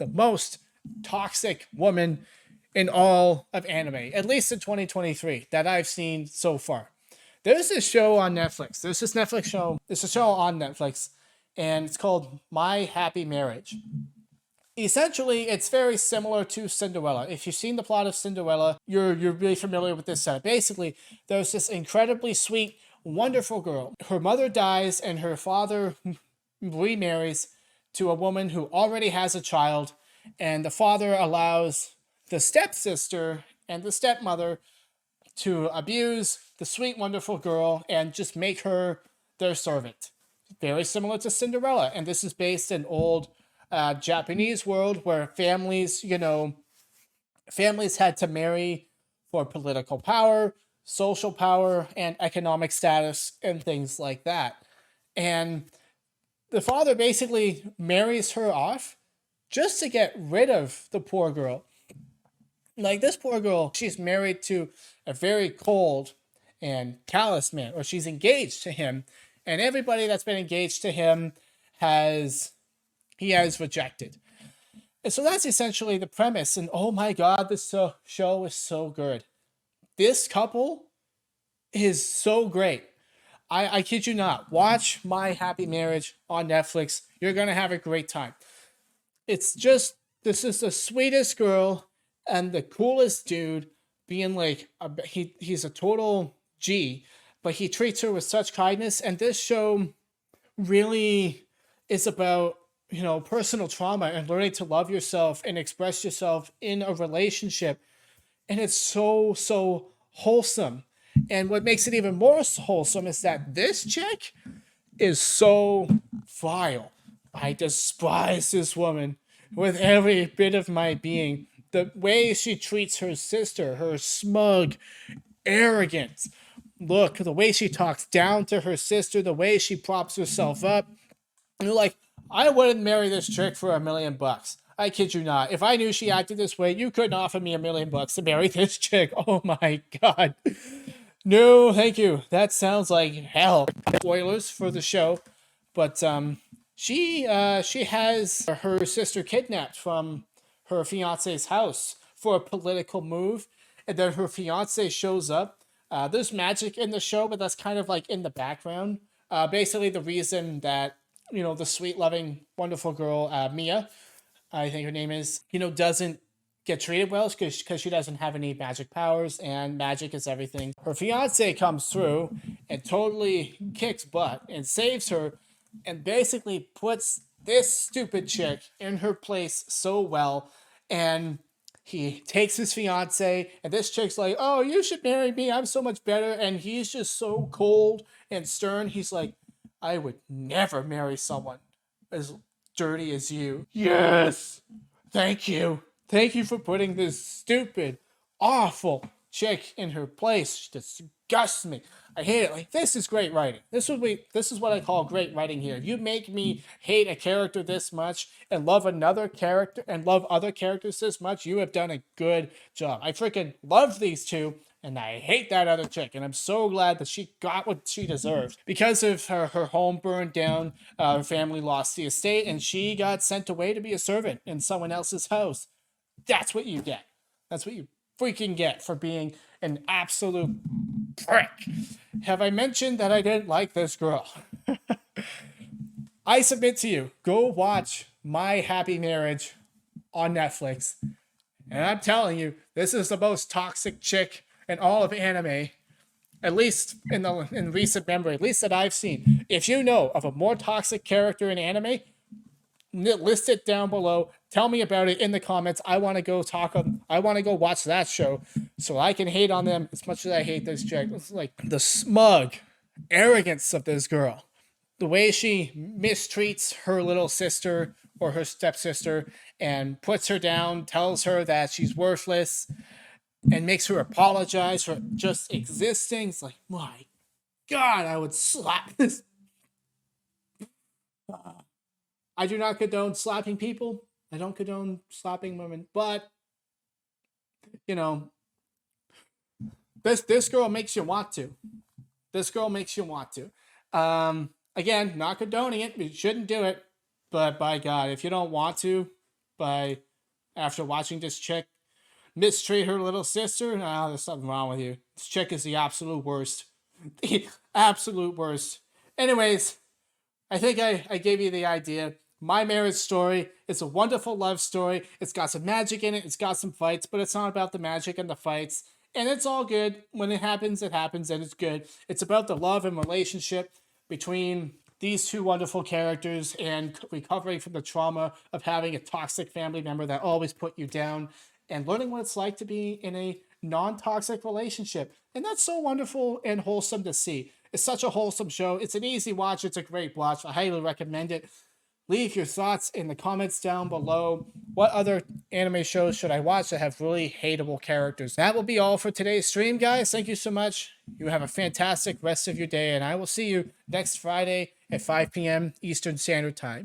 the most toxic woman in all of anime, at least in 2023, that I've seen so far. There's this show on Netflix. There's this Netflix show. It's a show on Netflix, and it's called My Happy Marriage. Essentially, it's very similar to Cinderella. If you've seen the plot of Cinderella, you're really familiar with this setup. Basically, there's this incredibly sweet, wonderful girl. Her mother dies, and her father remarries to a woman who already has a child, and the father allows the stepsister and the stepmother to abuse the sweet, wonderful girl and just make her their servant. Very similar to Cinderella, and this is based in old Japanese world where families had to marry for political power, social power, and economic status, and things like that. And the father basically marries her off just to get rid of the poor girl. Like this poor girl, she's married to a very cold and callous man, or she's engaged to him, and everybody that's been engaged to him has rejected. And so that's essentially the premise. And oh my god, this show is so good. This couple is so great. I kid you not. Watch My Happy Marriage on Netflix. You're gonna have a great time. It's just, this is the sweetest girl and the coolest dude, being like he's a total G, but he treats her with such kindness. And this show really is about personal trauma and learning to love yourself and express yourself in a relationship. And it's so wholesome. And what makes it even more wholesome is that this chick is so vile. I despise this woman with every bit of my being. The way she treats her sister, her smug arrogance look, the way she talks down to her sister, the way she props herself up. And you're like, I wouldn't marry this chick for $1,000,000. I kid you not. If I knew she acted this way, you couldn't offer me $1,000,000 to marry this chick. Oh my god. No, thank you. That sounds like hell. Spoilers for the show, but she has her sister kidnapped from her fiance's house for a political move, and then her fiance shows up. There's magic in the show, but that's kind of like in the background. Basically, the reason that the sweet, loving, wonderful girl Mia, I think her name is, doesn't get treated well because she doesn't have any magic powers, and magic is everything. Her fiance comes through and totally kicks butt and saves her, and basically puts this stupid chick in her place so well. And he takes his fiance, and this chick's like, oh, you should marry me, I'm so much better. And he's just so cold and stern. He's like, I would never marry someone as dirty as you. Yes, thank you. Thank you for putting this stupid, awful chick in her place. She disgusts me. I hate it. Like, this is great writing. This is what I call great writing here. If you make me hate a character this much and love another character and love other characters this much, you have done a good job. I freaking love these two, and I hate that other chick. And I'm so glad that she got what she deserved. Because of her home burned down, her family lost the estate, and she got sent away to be a servant in someone else's house. That's what you get. That's what you freaking get for being an absolute prick. Have I mentioned that I didn't like this girl? I submit to you, go watch My Happy Marriage on Netflix. And I'm telling you, this is the most toxic chick in all of anime, at least in recent memory, at least that I've seen. If you know of a more toxic character in anime, list it down below. Tell me about it in the comments. I want to go watch that show so I can hate on them as much as I hate this chick. It's like the smug arrogance of this girl. The way she mistreats her little sister or her stepsister and puts her down, tells her that she's worthless, and makes her apologize for just existing. It's like, my god, I would slap this. I do not condone slapping people. I don't condone slapping women, but this girl makes you want to. This girl makes you want to. Again, not condoning it. You shouldn't do it. But by God, if you don't want to, by after watching this chick mistreat her little sister. Nah, there's something wrong with you. This chick is the absolute worst. The absolute worst. Anyways, I think I gave you the idea. My Marriage Story is a wonderful love story. It's got some magic in it. It's got some fights, but it's not about the magic and the fights. And it's all good. When it happens, and it's good. It's about the love and relationship between these two wonderful characters and recovering from the trauma of having a toxic family member that always put you down and learning what it's like to be in a non-toxic relationship. And that's so wonderful and wholesome to see. It's such a wholesome show. It's an easy watch. It's a great watch. I highly recommend it. Leave your thoughts in the comments down below. What other anime shows should I watch that have really hateable characters? That will be all for today's stream, guys. Thank you so much. You have a fantastic rest of your day, and I will see you next Friday at 5 p.m. Eastern Standard Time.